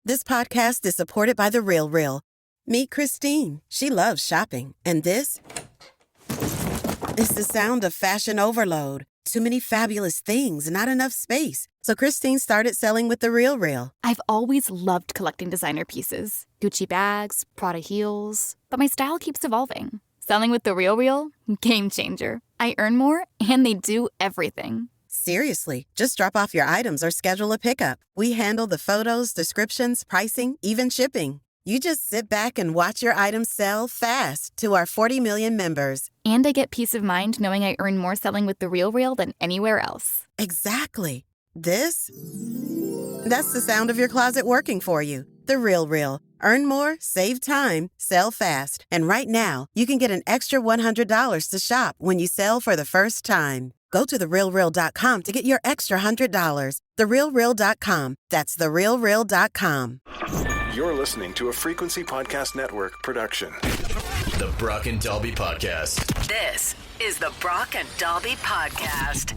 This podcast is supported by The RealReal. Meet Christine. She loves shopping. And this is the sound of fashion overload. Too many fabulous things, not enough space. So Christine started selling with The RealReal. I've always loved collecting designer pieces. Gucci bags, Prada heels. But my style keeps evolving. Selling with The RealReal? Game changer. I earn more, and they do everything. Seriously, just drop off your items or schedule a pickup. We handle the photos, descriptions, pricing, even shipping. You just sit back and watch your items sell fast to our 40 million members. And I get peace of mind knowing I earn more selling with The RealReal than anywhere else. Exactly. That's the sound of your closet working for you. The RealReal. Earn more, save time, sell fast. And right now, you can get an extra $100 to shop when you sell for the first time. Go to therealreal.com to get your extra $100. Therealreal.com. That's therealreal.com. You're listening to a Frequency Podcast Network production. The Brock and Dalby Podcast. This is the Brock and Dalby Podcast.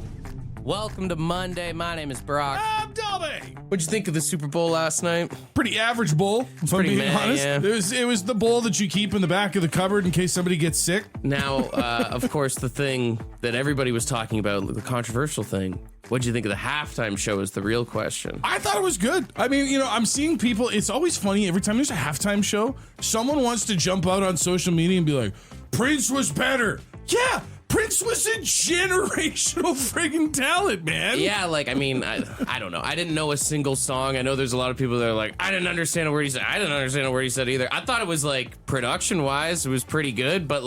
Welcome to Monday. My name is Brock. I'm Dalby. What'd you think of the Super Bowl last night? Pretty average bowl, if I'm being honest. Yeah. It was the bowl that you keep in the back of the cupboard in case somebody gets sick. Now, of course, the thing that everybody was talking about, the controversial thing. What'd you think of the halftime show is the real question. I thought it was good. I mean, I'm seeing people, it's always funny, every time there's a halftime show, someone wants to jump out on social media and be like, Prince was better. Yeah, Prince was a generational friggin' talent, man. Yeah, I don't know. I didn't know a single song. I know there's a lot of people that are like, I didn't understand a word he said. I didn't understand a word he said either. I thought it was, production-wise, it was pretty good, but,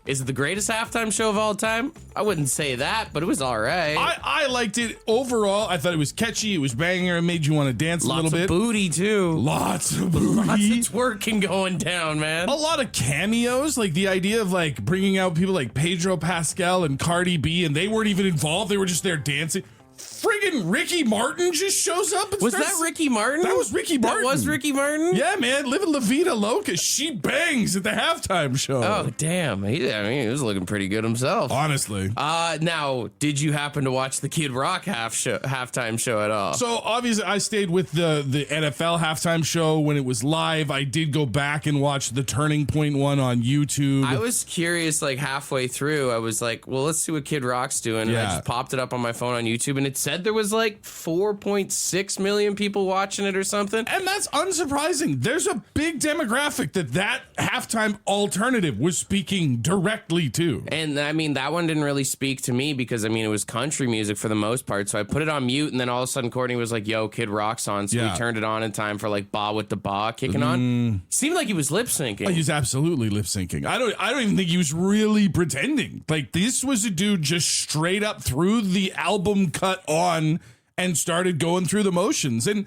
is it the greatest halftime show of all time? I wouldn't say that, but it was all right. I liked it overall. I thought it was catchy. It was banger. It made you want to dance a little bit. Lots of booty, too. Lots of booty. Lots of twerking going down, man. A lot of cameos, the idea of bringing out people like Pedro Pascal and Cardi B, and they weren't even involved. They were just there dancing. Friggin' Ricky Martin just shows up. And was that Ricky Martin? That was Ricky Martin. That was Ricky Martin? Yeah, man. Living La Vida Loca. She bangs at the halftime show. Oh, damn. He was looking pretty good himself. Honestly. Now, did you happen to watch the Kid Rock halftime show at all? So, obviously, I stayed with the NFL halftime show when it was live. I did go back and watch the Turning Point one on YouTube. I was curious, halfway through. I was like, well, let's see what Kid Rock's doing. And I just popped it up on my phone on YouTube, and it said there was 4.6 million people watching it or something. And that's unsurprising. There's a big demographic that halftime alternative was speaking directly to. And I mean, that one didn't really speak to me because it was country music for the most part. So I put it on mute, and then all of a sudden Courtney was like, yo, Kid Rock's on. So we turned it on in time for Ba with the Ba kicking on. Seemed like he was lip syncing. Oh, he was absolutely lip syncing. I don't even think he was really pretending. This was a dude just straight up threw the album cut on and started going through the motions. And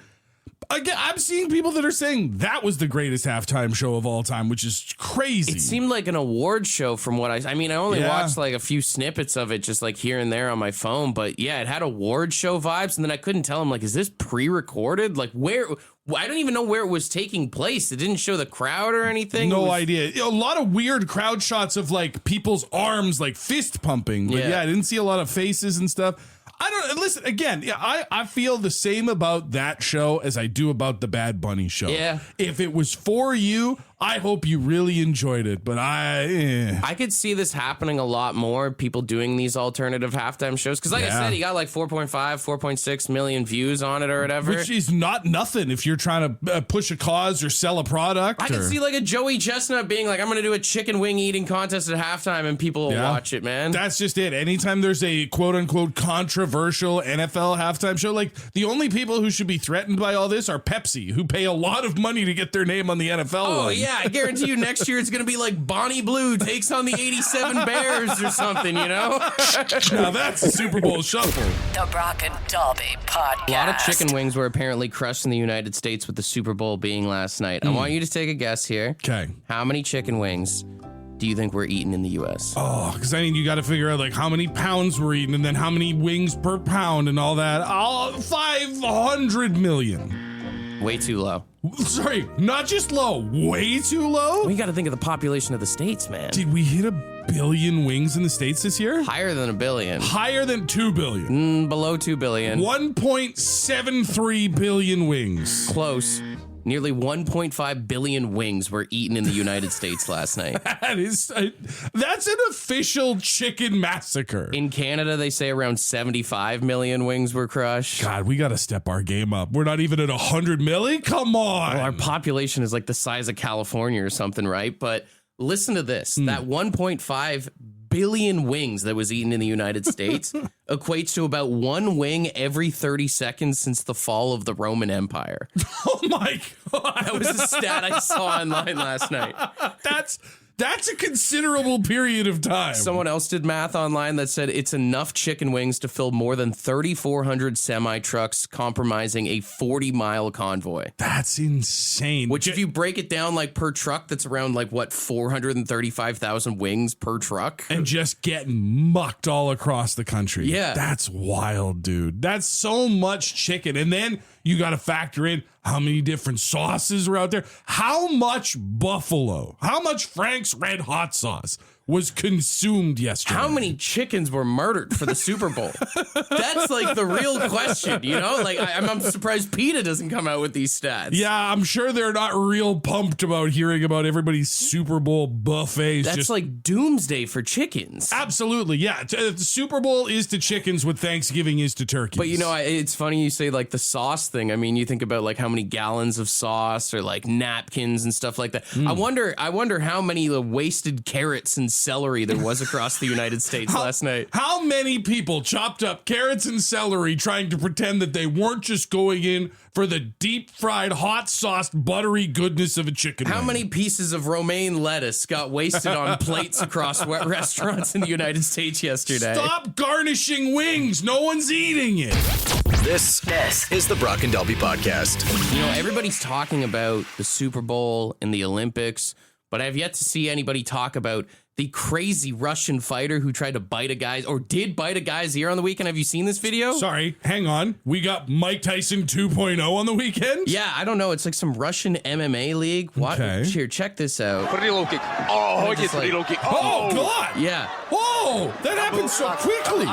again, I'm seeing people that are saying that was the greatest halftime show of all time, which is crazy. It seemed like an award show from what I only watched a few snippets of it just here and there on my phone, but yeah, it had award show vibes, and then I couldn't tell him is this pre-recorded? Where I don't even know where it was taking place. It didn't show the crowd or anything. No idea. A lot of weird crowd shots of people's arms fist pumping. But I didn't see a lot of faces and stuff. I don't listen again. Yeah, I feel the same about that show as I do about the Bad Bunny show. Yeah. If it was for you, I hope you really enjoyed it. But I could see this happening a lot more. People doing these alternative halftime shows because, I said, he got 4.5, 4.6 million views on it or whatever, which is not nothing if you're trying to push a cause or sell a product. I can see a Joey Chestnut being I'm going to do a chicken wing eating contest at halftime, and people will watch it, man. That's just it. Anytime there's a quote unquote controversial NFL halftime show, the only people who should be threatened by all this are Pepsi, who pay a lot of money to get their name on the NFL. Oh, one. yeah. I guarantee you next year it's going to be Bonnie Blue takes on the 87 Bears or something, Now that's a Super Bowl shuffle. The Brock and Dalby Podcast. A lot of chicken wings were apparently crushed in the United States with the Super Bowl being last night. I want you to take a guess here. Okay. How many chicken wings do you think we're eating in the U.S.? Oh, because you got to figure out how many pounds we're eating and then how many wings per pound and all that. 500 million. Way too low. Sorry, not just low, way too low? Well, you got to think of the population of the States, man. Did we hit 1 billion wings in the States this year? Higher than 1 billion. Higher than 2 billion. Below 2 billion. 1.73 billion wings. Close. Nearly 1.5 billion wings were eaten in the United States last night. That's an official chicken massacre. In Canada, they say around 75 million wings were crushed. God, we got to step our game up. We're not even at 100 million? Come on. Well, our population is like the size of California or something, right? But listen to this. That 1.5 billion wings that was eaten in the United States equates to about one wing every 30 seconds since the fall of the Roman Empire. Oh my God. That was the stat I saw online last night. That's a considerable period of time. Someone else did math online that said it's enough chicken wings to fill more than 3,400 semi-trucks, compromising a 40-mile convoy. That's insane. Which, if you break it down like per truck, that's around like, what, 435,000 wings per truck? And just getting mucked all across the country. Yeah. That's wild, dude. That's so much chicken. And then you got to factor in how many different sauces are out there. How much buffalo, how much Frank's Red Hot sauce was consumed yesterday? How many chickens were murdered for the Super Bowl? That's like the real question, you know? Like, I'm surprised PETA doesn't come out with these stats. Yeah, I'm sure they're not real pumped about hearing about everybody's Super Bowl buffets. That's like doomsday for chickens. Absolutely, yeah. The Super Bowl is to chickens what Thanksgiving is to turkeys. But, you know, it's funny you say, like, the sauce thing. I mean, you think about, like, how many gallons of sauce or, like, napkins and stuff like that. I wonder how many wasted carrots and celery there was across the United States last night. How many people chopped up carrots and celery trying to pretend that they weren't just going in for the deep fried, hot sauced, buttery goodness of a chicken How wing? many pieces of romaine lettuce got wasted on plates across restaurants in the United States yesterday? Stop garnishing wings. No one's eating it. This is the Brock and Dalby Podcast. You know, everybody's talking about the Super Bowl and the Olympics, but I've yet to see anybody talk about the crazy Russian fighter who tried to bite a guy's, or did bite a guy's ear on the weekend. Have you seen this video? Sorry, hang on. We got Mike Tyson 2.0 on the weekend? Yeah, I don't know. It's like some Russian MMA league. What? Okay. Here, check this out. Pretty kick. Oh, Just like- kick. Oh, God. Yeah. Whoa, that happened so quickly.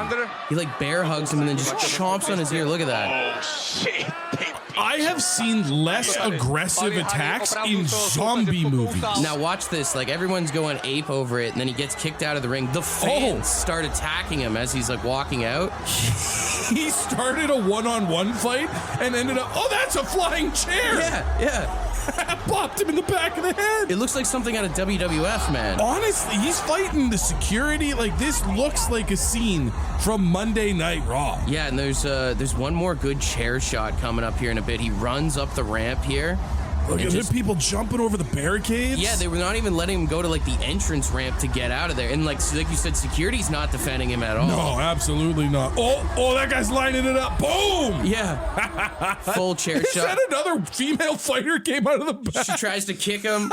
He like bear hugs him and then just chomps on his ear. Look at that. Oh, shit. I have seen less aggressive attacks in zombie movies. Now watch this. Like everyone's going ape over it, and then he gets kicked out of the ring. The fans start attacking him as he's like walking out. He started a one-on-one fight and ended up, oh, that's a flying chair. Yeah. Popped him in the back of the head. It looks like something out of WWF, man. Honestly, he's fighting the security. Like, this looks like a scene from Monday Night Raw. Yeah, and there's one more good chair shot coming up here in a bit. He runs up the ramp here. Look at just- the people jumping over the barricades. Yeah, they were not even letting him go to like the entrance ramp to get out of there. And like you said, security's not defending him at all. No, absolutely not. Oh, that guy's lining it up. Boom! Yeah. Full chair Is shot. that another female fighter came out of the back? She tries to kick him.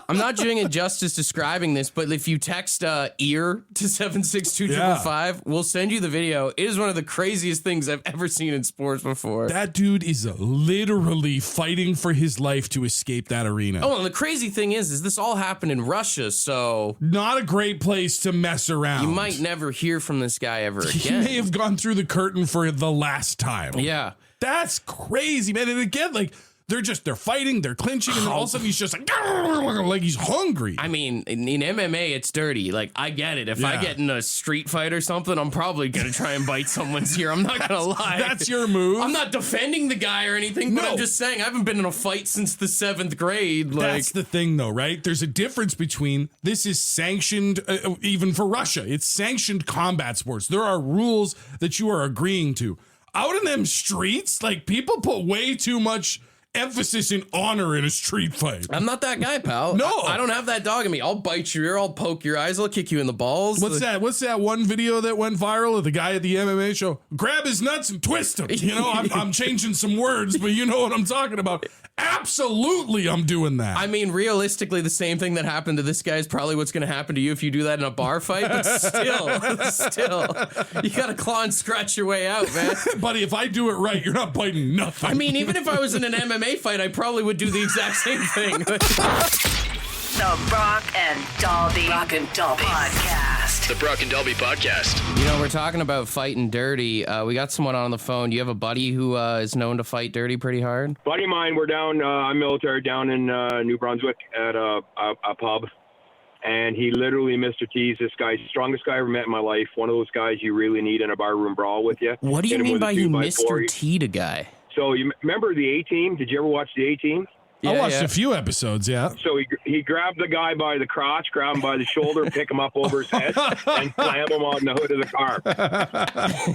I'm not doing it justice describing this, but if you text ear to 762-555, we'll send you the video. It is one of the craziest things I've ever seen in sports before. That dude is literally fighting for his life to escape that arena. Oh, and the crazy thing is this all happened in Russia, so Not a great place to mess around. you might never hear from this guy ever He again. may have gone through the curtain for the last time. Yeah. That's crazy, man. And again, like, they're fighting, they're clinching, and then all of a sudden he's just like he's hungry. I mean, in MMA, it's dirty. Like, I get it. If I Yeah. get in a street fight or something, I'm probably going to try and bite someone's ear. I'm not going to lie. That's your move. I'm not defending the guy or anything, but No. I'm just saying I haven't been in a fight since the 7th grade. Like, That's the thing, though, right? There's a difference between this is sanctioned, even for Russia. It's sanctioned combat sports. There are rules that you are agreeing to. Out in them streets, like, people put way too much emphasis in honor in a street fight. I'm not that guy, pal. No. I don't have that dog in me. I'll bite your ear. I'll poke your eyes. I'll kick you in the balls. What's that? What's that one video that went viral of the guy at the MMA show? Grab his nuts and twist him. You know, I'm changing some words, but you know what I'm talking about. Absolutely, I'm doing that. I mean, realistically, the same thing that happened to this guy is probably what's going to happen to you if you do that in a bar fight. But still, you got to claw and scratch your way out, man. Buddy, if I do it right, you're not biting nothing. I mean, even if I was in an MMA fight, I probably would do the exact same thing. The Brock and Dalby Podcast. The Brock and Dalby Podcast. You know, we're talking about fighting dirty. We got someone on the phone. You have a buddy who is known to fight dirty pretty hard? Buddy of mine, we're down, I'm military, down in New Brunswick at a pub. And he literally, Mr. T's, this guy, strongest guy I ever met in my life. One of those guys you really need in a barroom brawl with you. What do you mean by you Mr. T to guy? So you remember the A-Team? Did you ever watch the A-Team? I watched a few episodes, yeah. So he grabbed the guy by the crotch, grabbed him by the shoulder, pick him up over his head, and slam him on the hood of the car.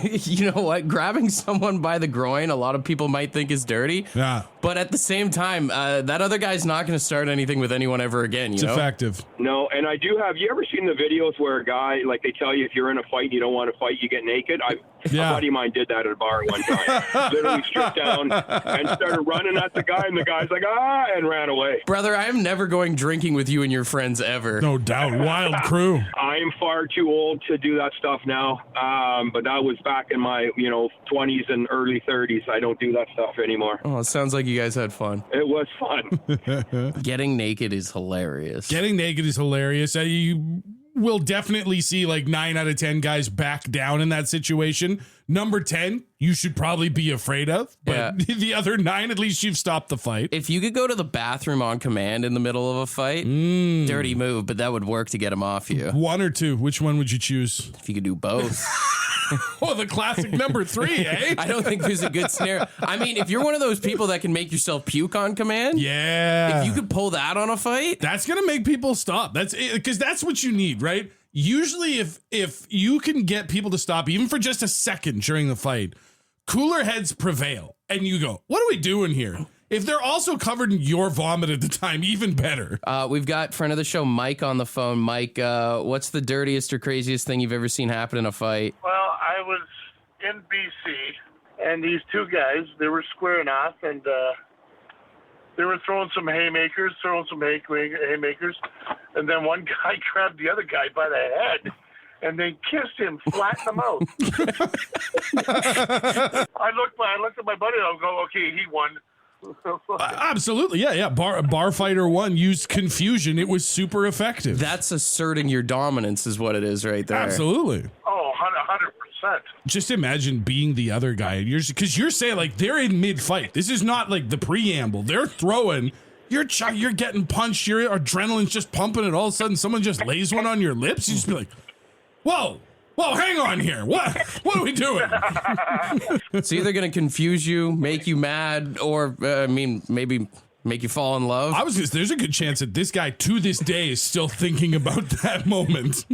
You know what? Grabbing someone by the groin, a lot of people might think is dirty. Yeah. But at the same time, that other guy's not going to start anything with anyone ever again, you know? It's effective. No, and I do have, you ever seen the videos where a guy, like they tell you if you're in a fight and you don't want to fight, you get naked? A buddy of mine did that at a bar one time. Literally stripped down and started running at the guy, and the guy's like, and ran away. Brother, I am never going drinking with you and your friends ever. No doubt. Wild crew. I'm far too old to do that stuff now. But that was back in my, 20s and early 30s. I don't do that stuff anymore. Oh, it sounds like you guys had fun. It was fun. Getting naked is hilarious. Getting naked is hilarious. You will definitely see like 9 out of 10 guys back down in that situation. Number 10, you should probably be afraid of, but the other 9, at least you've stopped the fight. If you could go to the bathroom on command in the middle of a fight, dirty move, but that would work to get him off you. 1 or 2, which one would you choose? If you could do both. Oh, the classic number 3, eh? I don't think there's a good scenario. I mean, if you're one of those people that can make yourself puke on command, if you could pull that on a fight, that's going to make people stop. That's because that's what you need, right? Usually if you can get people to stop even for just a second during the fight, cooler heads prevail. And you go, what are we doing here? If they're also covered in your vomit at the time, even better. We've got friend of the show, Mike, on the phone. Mike, what's the dirtiest or craziest thing you've ever seen happen in a fight? Well, I was in BC, and these two guys, they were squaring off, and they were throwing some haymakers, and then one guy grabbed the other guy by the head and then kissed him flat in the mouth. I looked at my buddy, and I go, okay, he won. Absolutely, yeah. Bar fighter 1 used confusion. It was super effective. That's asserting your dominance is what it is right there. Absolutely. Oh, 100%. Just imagine being the other guy. Because you're saying, like, they're in mid-fight. This is not, like, the preamble. They're throwing. You're getting punched. Your adrenaline's just pumping, and all of a sudden someone just lays one on your lips. You just be like, whoa, hang on here. What are we doing? It's either going to confuse you, make you mad, or, maybe make you fall in love. There's a good chance that this guy, to this day, is still thinking about that moment.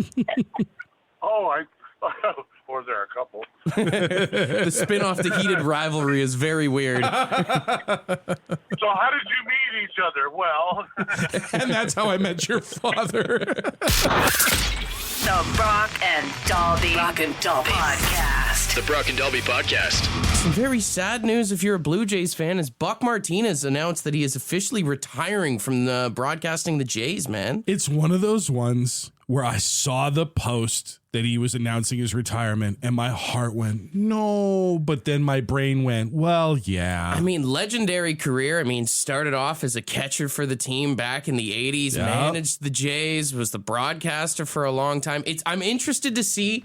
Or there are a couple. The spin-off to heated rivalry is very weird. So how did you meet each other? Well... And that's how I met your father. The Brock and Dalby Podcast. The Brock and Dalby Podcast. Some very sad news if you're a Blue Jays fan, as Buck Martinez announced that he is officially retiring from broadcasting the Jays, man. It's one of those ones where I saw the post that he was announcing his retirement and my heart went, no, but then my brain went, well, yeah. I mean, legendary career. I mean, started off as a catcher for the team back in the 80s, managed the Jays, was the broadcaster for a long time. I'm interested to see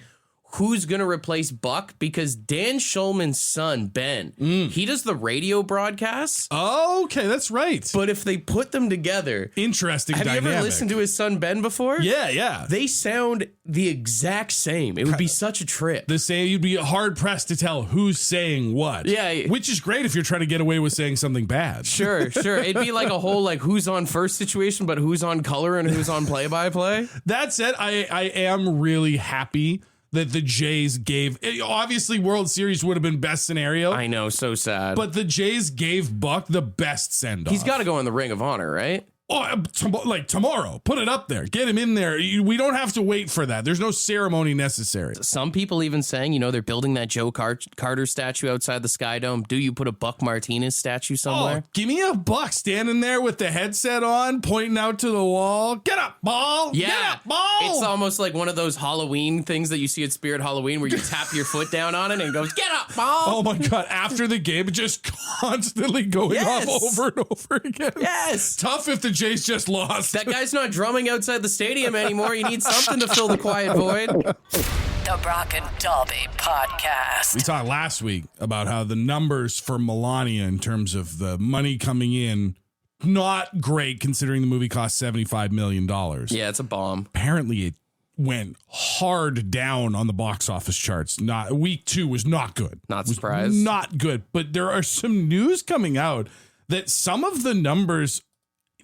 who's going to replace Buck, because Dan Schulman's son, Ben, he does the radio broadcasts. Oh, okay, that's right. But if they put them together... Interesting Have dynamic. you ever listened to his son, Ben, before? Yeah. They sound the exact same. It would be such a trip. The same, you'd be hard-pressed to tell who's saying what. Yeah. Which is great if you're trying to get away with saying something bad. Sure. It'd be like a whole, like, who's on first situation, but who's on color and who's on play-by-play. That said, I am really happy that the Jays gave, obviously World Series would have been best scenario. I know, so sad. But the Jays gave Buck the best send-off. He's got to go in the Ring of Honor, right? Oh, like tomorrow. Put it up there. Get him in there. We don't have to wait for that. There's no ceremony necessary. Some people even saying, they're building that Joe Carter statue outside the Sky Dome. Do you put a Buck Martinez statue somewhere? Oh, give me a Buck standing there with the headset on, pointing out to the wall. Get up, ball. Yeah. Get up, ball. It's almost like one of those Halloween things that you see at Spirit Halloween where you tap your foot down on it and it goes, get up, ball. Oh, my God. After the game, just constantly going off over and over again. Yes. Tough if the Jays just lost. That guy's not drumming outside the stadium anymore. You need something to fill the quiet void. The Brock and Dalby Podcast. We talked last week about how the numbers for Melania in terms of the money coming in, not great considering the movie cost $75 million. Yeah, it's a bomb. Apparently it went hard down on the box office charts. Week 2 was not good. Not surprised. Not good. But there are some news coming out that some of the numbers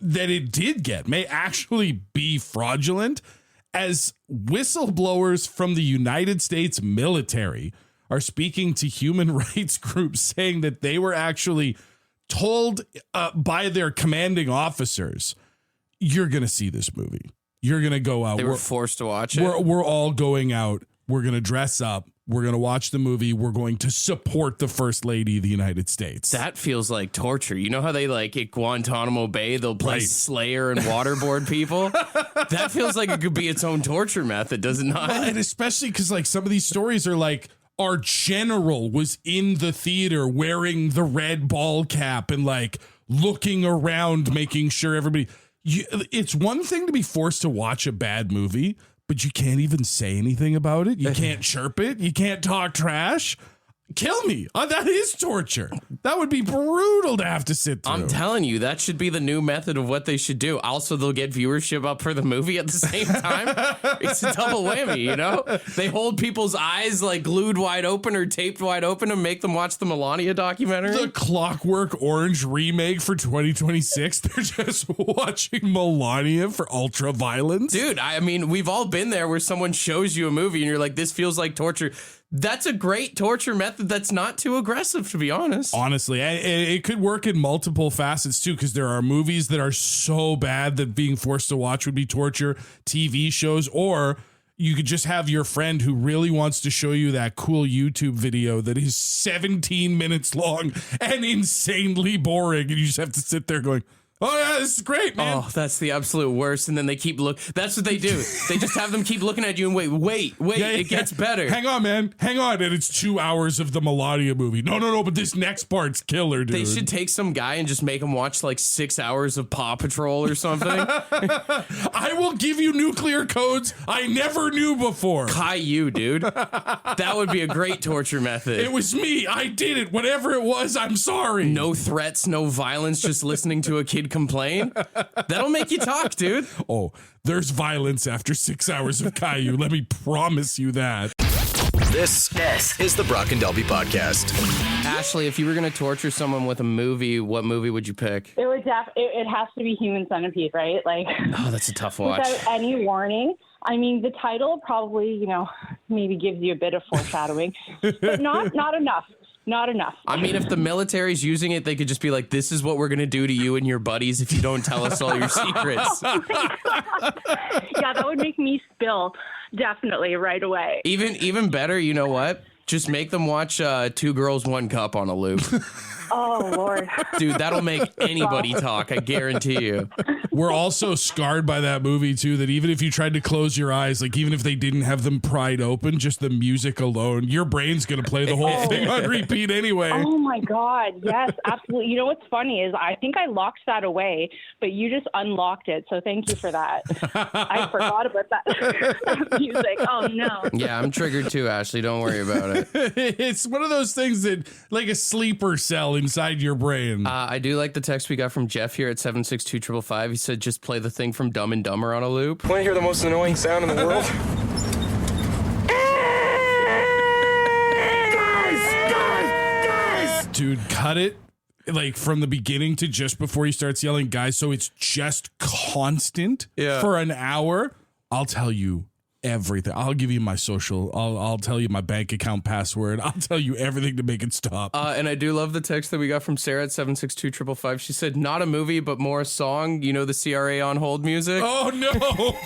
that it did get may actually be fraudulent, as whistleblowers from the United States military are speaking to human rights groups saying that they were actually told by their commanding officers, you're going to see this movie. You're going to go out. They were forced to watch it. We're all going out. We're going to dress up. We're going to watch the movie. We're going to support the First Lady of the United States. That feels like torture. You know how they like at Guantanamo Bay, they'll play Slayer and waterboard people? That feels like it could be its own torture method, does it not? Well, and especially because like some of these stories are like, our general was in the theater wearing the red ball cap and like looking around, making sure everybody... It's one thing to be forced to watch a bad movie, but you can't even say anything about it. You can't chirp it. You can't talk trash. Kill me. That is torture. That would be brutal to have to sit through. I'm telling you, that should be the new method of what they should do. Also, they'll get viewership up for the movie at the same time. It's a double whammy, you know? They hold people's eyes like glued wide open or taped wide open and make them watch the Melania documentary. The Clockwork Orange remake for 2026. They're just watching Melania for ultra violence. Dude, I mean, we've all been there where someone shows you a movie and you're like, this feels like torture. That's a great torture method that's not too aggressive, to be honest. Honestly, it could work in multiple facets, too, because there are movies that are so bad that being forced to watch would be torture, TV shows, or you could just have your friend who really wants to show you that cool YouTube video that is 17 minutes long and insanely boring, and you just have to sit there going, oh, yeah, this is great, man. Oh, that's the absolute worst. And then they keep that's what they do. They just have them keep looking at you and wait. It gets better. Hang on, man. Hang on. And it's 2 hours of the Melania movie. No, but this next part's killer, dude. They should take some guy and just make him watch like 6 hours of Paw Patrol or something. I will give you nuclear codes I never knew before. Caillou, dude. That would be a great torture method. It was me. I did it. Whatever it was, I'm sorry. No threats, no violence, just listening to a kid complain. That'll make you talk, dude. Oh, there's violence after 6 hours of Caillou. Let me promise you that. This is the Brock and Dalby Podcast. Ashley, if you were going to torture someone with a movie, what movie would you pick? It would it has to be Human Centipede, right? Like, oh, that's a tough watch. Without any warning. I mean, the title probably, maybe gives you a bit of foreshadowing, but not enough. Not enough. I mean, if the military's using it, they could just be like, this is what we're going to do to you and your buddies if you don't tell us all your secrets. Yeah, that would make me spill definitely right away. Even better, you know what? Just make them watch 2 Girls, 1 Cup on a loop. Oh, Lord. Dude, that'll make anybody talk, I guarantee you. We're also scarred by that movie, too, that even if you tried to close your eyes, like even if they didn't have them pried open, just the music alone, your brain's going to play the whole thing on repeat anyway. Oh, my God. Yes, absolutely. You know what's funny is I think I locked that away, but you just unlocked it. So thank you for that. I forgot about that music. Oh, no. Yeah, I'm triggered, too, Ashley. Don't worry about it. It's one of those things that, like a sleeper cell inside your brain. I do like the text we got from Jeff here at 762-555. He said, just play the thing from Dumb and Dumber on a loop. Want to hear the most annoying sound in the world? Guys! Dude, cut it. Like from the beginning to just before he starts yelling, guys, so it's just constant for an hour. I'll tell you everything. I'll give you my social. I'll tell you my bank account password. I'll tell you everything to make it stop. And I do love the text that we got from Sarah at 762-555. She said, not a movie, but more a song. You know, the CRA on hold music. Oh, no.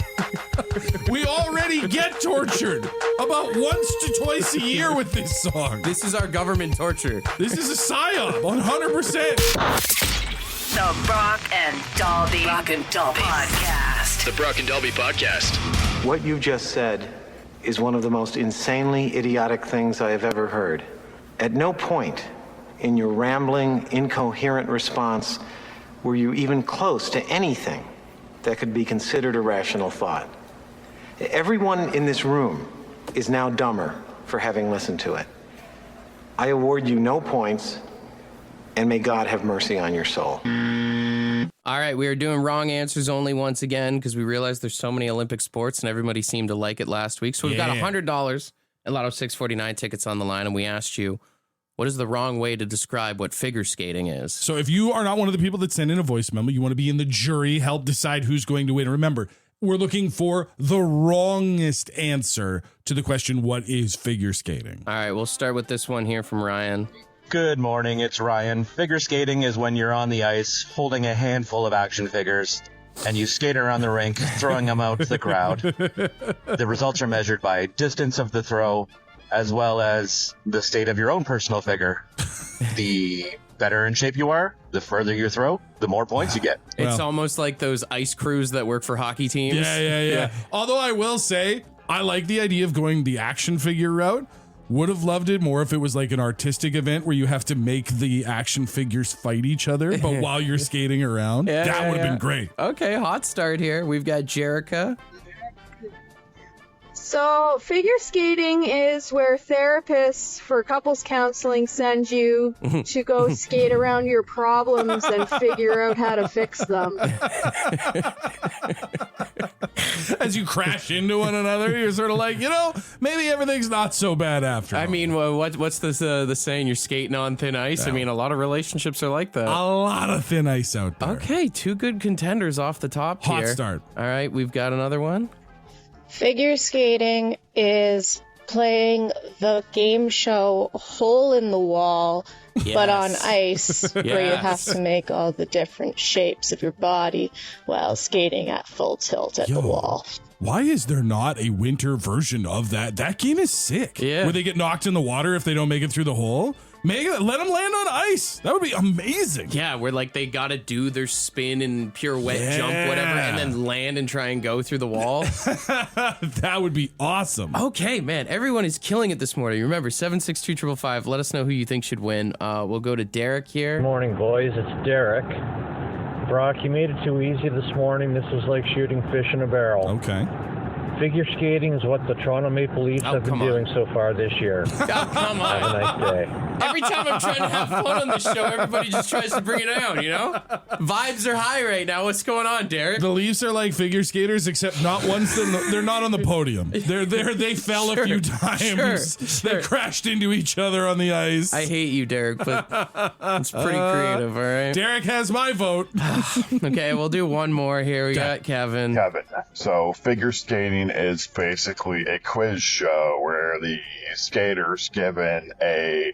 We already get tortured about once to twice a year with this song. This is our government torture. This is a psyop, 100%. The Brock and Dalby Podcast. The Brock and Dalby Podcast. What you just said is one of the most insanely idiotic things I have ever heard. At no point in your rambling, incoherent response were you even close to anything that could be considered a rational thought. Everyone in this room is now dumber for having listened to it. I award you no points, and may God have mercy on your soul. All right, we are doing wrong answers only once again because we realized there's so many Olympic sports and everybody seemed to like it last week. So we've got $100 and Lotto 649 tickets on the line, and we asked you, what is the wrong way to describe what figure skating is? So if you are not one of the people that send in a voice memo, you want to be in the jury, help decide who's going to win. Remember, we're looking for the wrongest answer to the question, what is figure skating? All right, we'll start with this one here from Ryan. Good morning, it's Ryan. Figure skating is when you're on the ice holding a handful of action figures and you skate around the rink, throwing them out to the crowd. The results are measured by distance of the throw, as well as the state of your own personal figure. The better in shape you are, the further you throw, the more points you get. It's almost like those ice crews that work for hockey teams. Yeah. Although I will say, I like the idea of going the action figure route. Would have loved it more if it was like an artistic event where you have to make the action figures fight each other, but while you're skating around. That would have been great. Okay, hot start here. We've got Jerica. So, figure skating is where therapists for couples counseling send you to go skate around your problems and figure out how to fix them. As you crash into one another, you're sort of like, maybe everything's not so bad after all. I mean, what's the saying? You're skating on thin ice? Yeah. I mean, a lot of relationships are like that. A lot of thin ice out there. Okay, two good contenders off the top here. Hot start. All right, we've got another one. Figure skating is playing the game show Hole in the Wall, but on ice, where you have to make all the different shapes of your body while skating at full tilt at the wall. Why is there not a winter version of that? That game is sick. Yeah. Where they get knocked in the water if they don't make it through the hole. Let them land on ice. That would be amazing. Yeah, where like they got to do their spin and pirouette jump, whatever, and then land and try and go through the wall. That would be awesome. Okay, man, everyone is killing it this morning. Remember, 762-555. Let us know who you think should win. We'll go to Derek here. Good morning, boys. It's Derek. Brock, you made it too easy this morning. This is like shooting fish in a barrel. Okay. Figure skating is what the Toronto Maple Leafs have been doing so far this year. Oh, come on. Have a nice day. Every time I'm trying to have fun on this show, everybody just tries to bring it down, Vibes are high right now. What's going on, Derek? The Leafs are like figure skaters, except not once they're not on the podium. They fell a few times. They crashed into each other on the ice. I hate you, Derek, but it's pretty creative, all right? Derek has my vote. Okay, we'll do one more here. We got Kevin. So figure skating is basically a quiz show where the skater's given a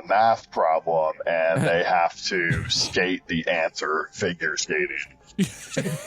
math problem and they have to skate the answer figure skating. You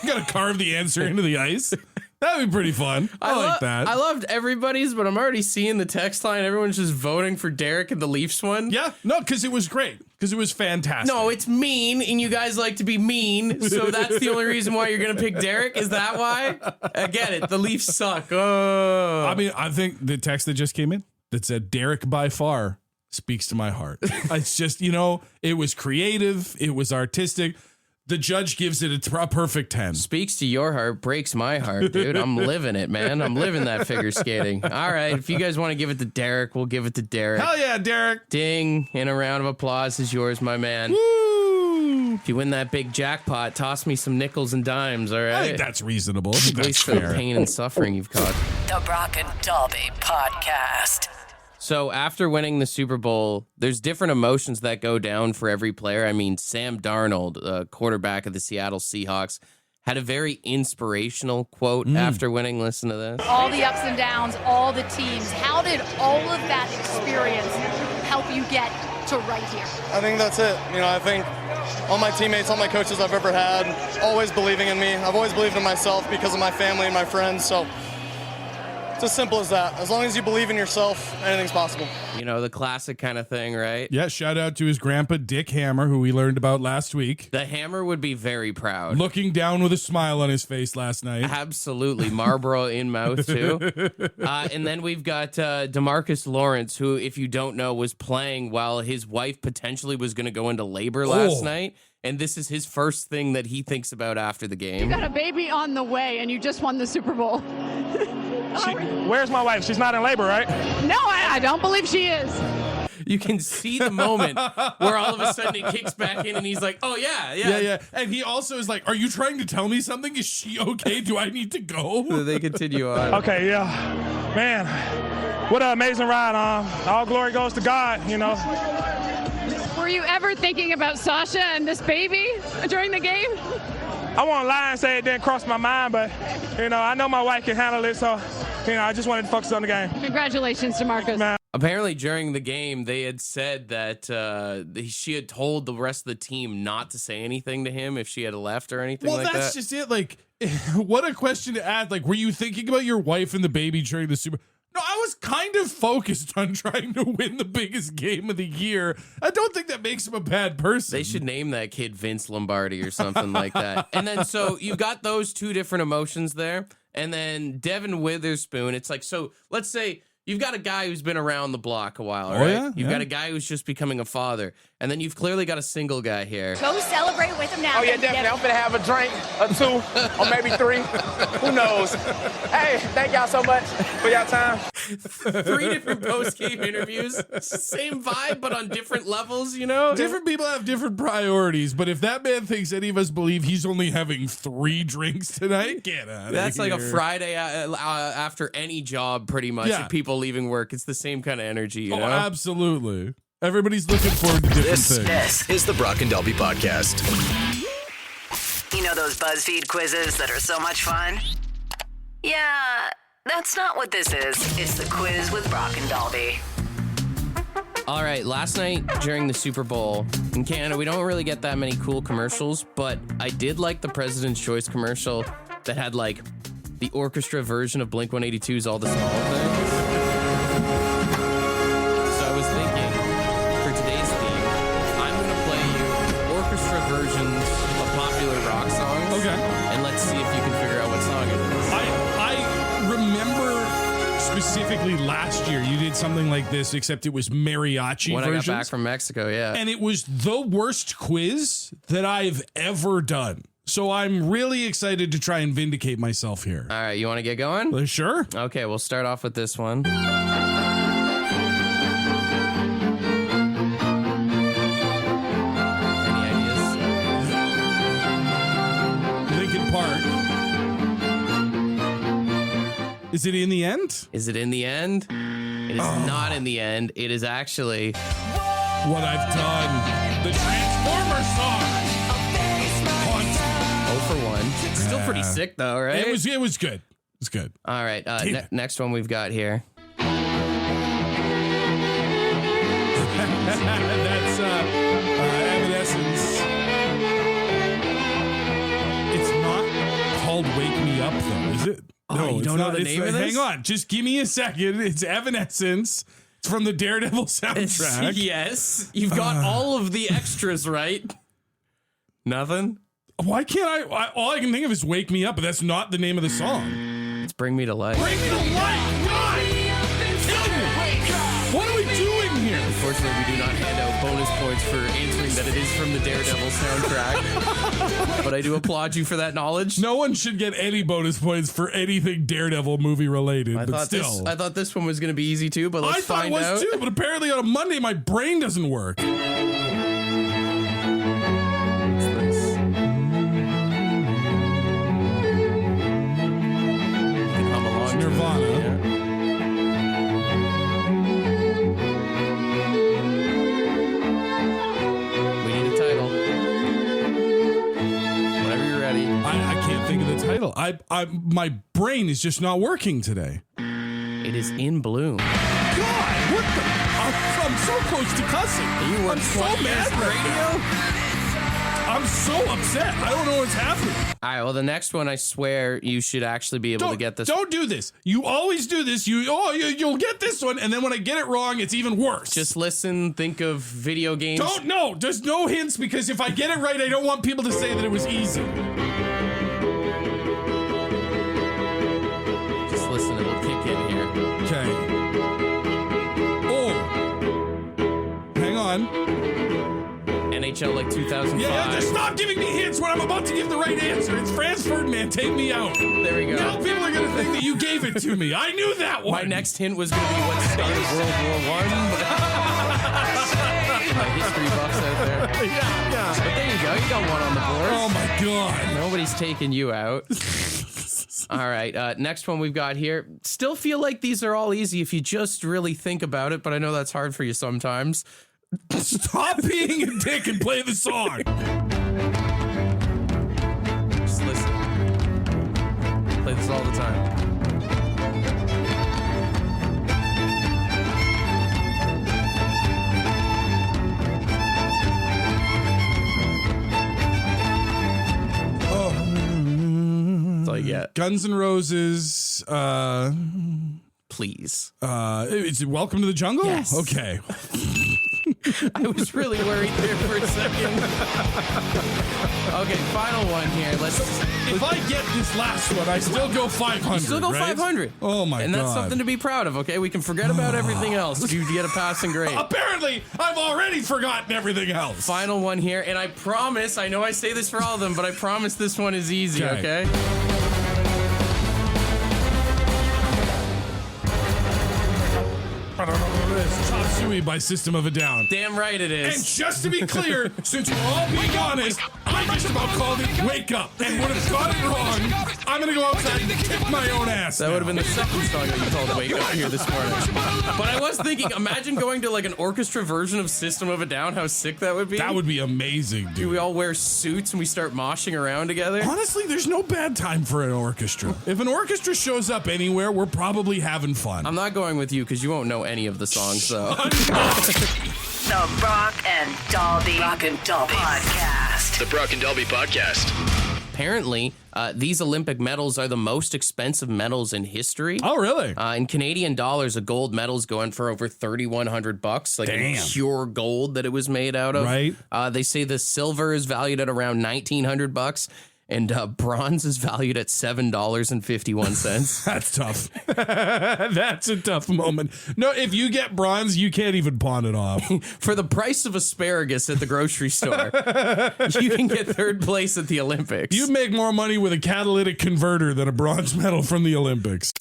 gotta carve the answer into the ice. That'd be pretty fun. I like that. I loved everybody's, but I'm already seeing the text line. Everyone's just voting for Derek and the Leafs one. Yeah, no, because it was great. Because it was fantastic. No, it's mean, and you guys like to be mean, so that's the only reason why you're going to pick Derek? Is that why? I get it. The Leafs suck. Oh. I mean, I think the text that just came in that said, Derek by far speaks to my heart. It's just, it was creative. It was artistic. The judge gives it a perfect 10. Speaks to your heart, breaks my heart, dude. I'm living it, man. I'm living that figure skating. All right, if you guys want to give it to Derek, we'll give it to Derek. Hell yeah, Derek. Ding, and a round of applause is yours, my man. Woo! If you win that big jackpot, toss me some nickels and dimes, all right? I think that's reasonable. At least for the pain and suffering you've caused. The Brock and Dalby Podcast. So after winning the Super Bowl, there's different emotions that go down for every player. I mean, Sam Darnold, quarterback of the Seattle Seahawks, had a very inspirational quote after winning. Listen to this. All the ups and downs, all the teams. How did all of that experience help you get to right here? I think that's it. I think all my teammates, all my coaches I've ever had, always believing in me. I've always believed in myself because of my family and my friends. So it's as simple as that. As long as you believe in yourself, anything's possible. The classic kind of thing, right? Yeah, shout out to his grandpa, Dick Hammer, who we learned about last week. The Hammer would be very proud. Looking down with a smile on his face last night. Absolutely. Marlboro in mouth, too. And then we've got DeMarcus Lawrence, who, if you don't know, was playing while his wife potentially was going to go into labor last night. and this is his first thing that he thinks about after the game. You got a baby on the way, and you just won the Super Bowl. Where's my wife? She's not in labor, right? No, I don't believe she is. You can see the moment where all of a sudden he kicks back in and he's like, oh, yeah. And he also is like, are you trying to tell me something? Is she okay? Do I need to go? So they continue on. Okay, yeah. Man, what an amazing ride. All glory goes to God, you know. Were you ever thinking about Sasha and this baby during the game? I won't lie and say it didn't cross my mind, but, you know, I know my wife can handle it, so, you know, I just wanted to focus on the game. Congratulations, DeMarcus. Apparently, during the game, they had said that she had told the rest of the team not to say anything to him if she had left or anything like that. Well, that's just it. Like, what a question to ask. Like, were you thinking about your wife and the baby during the Super Bowl? No, I was kind of focused on trying to win the biggest game of the year. I don't think that makes him a bad person. They should name that kid Vince Lombardi or something like that. And then, so you've got those two different emotions there. And then Devin Witherspoon, it's like, so let's say you've got a guy who's been around the block a while, right? Yeah, you've got a guy who's just becoming a father. And then you've clearly got a single guy here. Go celebrate with him now. Oh, yeah, definitely. I'm going to have a drink or two or maybe three. Who knows? Hey, thank y'all so much for y'all time. 3 different post-game interviews. Same vibe, but on different levels, you know? Different people have different priorities, but if that man thinks any of us believe he's only having 3 drinks tonight, get out of That's here. like a Friday after any job, pretty much. Yeah. Of people leaving work. It's the same kind of energy, you know? Absolutely. Everybody's looking forward to different things. This is the Brock and Delby Podcast. You know those BuzzFeed quizzes that are so much fun? Yeah, that's not what this is. It's the quiz with Brock and Dalby. All right, last night during the Super Bowl in Canada, we don't really get that many cool commercials, but I did like the President's Choice commercial that had like the orchestra version of Blink-182's All the Small Things. So I was thinking, for today's theme, I'm going to play you orchestra versions of popular rock songs. Okay. And let's see if you can figure out what song it is. I remember specifically last year you did something like this, except it was mariachi When versions. I got back from Mexico, yeah. And it was the worst quiz that I've ever done. So I'm really excited to try and vindicate myself here. All right, you want to get going? Sure. Okay, we'll start off with this one. Linkin Park. Is it In the End? Is it In the End? It is not In the End. It is actually What I've Done. The Transformer song. 0 for 1. It's still pretty sick though, right? It was good. It was good. All right. Next one we've got here. That's Evanescence. It's not called Wake Me Up though, is it? No, you don't know the name of this? Hang on, just give me a second. It's Evanescence. It's from the Daredevil soundtrack. Yes. You've got all of the extras right. Nothing? Why can't I? All I can think of is Wake Me Up, but that's not the name of the song. It's Bring Me to Life. Bring Me to Life! God! Tell me! What are we doing here? Unfortunately, we do not hand out bonus points for answering that it is from the Daredevil soundtrack. But I do applaud you for that knowledge. No one should get any bonus points for anything Daredevil movie related, but still. I thought this one was going to be easy too, but let's find out. I thought it was too, but apparently on a Monday my brain doesn't work. Nirvana. Yeah. We need a title. Whenever you're ready. I can't think of the title. My brain is just not working today. It is In Bloom. God, what the? I'm so close to cussing. I'm so mad right now. I'm so upset. I don't know what's happening. All right, well, the next one, I swear you should actually be able to get this. Don't do this. You always do this. You'll get this one, and then when I get it wrong, it's even worse. Just listen, think of video games. There's no hints, because if I get it right, I don't want people to say that it was easy. Just listen, it'll kick in here. Okay. Oh. Hang on. And NHL like 2005. Yeah, just stop giving me hints when I'm about to give the right answer. It's Franz Ferdinand. Take me out. There we go. Now people are going to think that you gave it to me. I knew that one. My next hint was going to be what started World War I. My history buffs out there. Yeah. But there you go. You got one on the board. Oh, my God. Nobody's taking you out. All right. Next one we've got here. Still feel like these are all easy if you just really think about it, but I know that's hard for you sometimes. Stop being a dick and play the song. Just listen. Play this all the time. That's all you get. Guns N' Roses. Please. Is it Welcome to the Jungle? Yes. Okay. I was really worried there for a second. Okay, final one here. If I get this last one, I still go 500. You still go right? 500. Oh my God. And that's something to be proud of, okay? We can forget about everything else if you get a passing grade. Apparently, I've already forgotten everything else. Final one here, and I promise, I know I say this for all of them, but I promise this one is easy, okay? It's Chop Suey by System of a Down. Damn right it is. And just to be clear, since we're all being honest, I just about called it Wake Up and would have got it wrong. I'm going to go outside and kick my own ass. That would have been the second song that you called Wake Up here this morning. But I was thinking, imagine going to like an orchestra version of System of a Down, how sick that would be. That would be amazing, dude. We all wear suits and we start moshing around together. Honestly, there's no bad time for an orchestra. If an orchestra shows up anywhere, we're probably having fun. I'm not going with you because you won't know any of the songs, though. The Brock and Dalby Podcast. The Brock and Dalby Podcast. Apparently, these Olympic medals are the most expensive medals in history. Oh, really? In Canadian dollars, a gold medal's going for over $3,100, like in pure gold that it was made out of. Right. They say the silver is valued at around $1,900. And bronze is valued at $7.51. That's tough. That's a tough moment. No, if you get bronze, you can't even pawn it off. For the price of asparagus at the grocery store, you can get third place at the Olympics. You'd make more money with a catalytic converter than a bronze medal from the Olympics.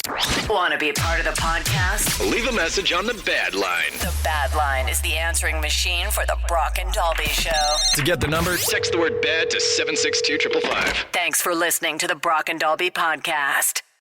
Want to be a part of the podcast? Leave a message on the Bad Line. The Bad Line is the answering machine for the Brock and Dalby Show. To get the number, text the word BAD to 762-555. Thanks for listening to the Brock and Dalby Podcast.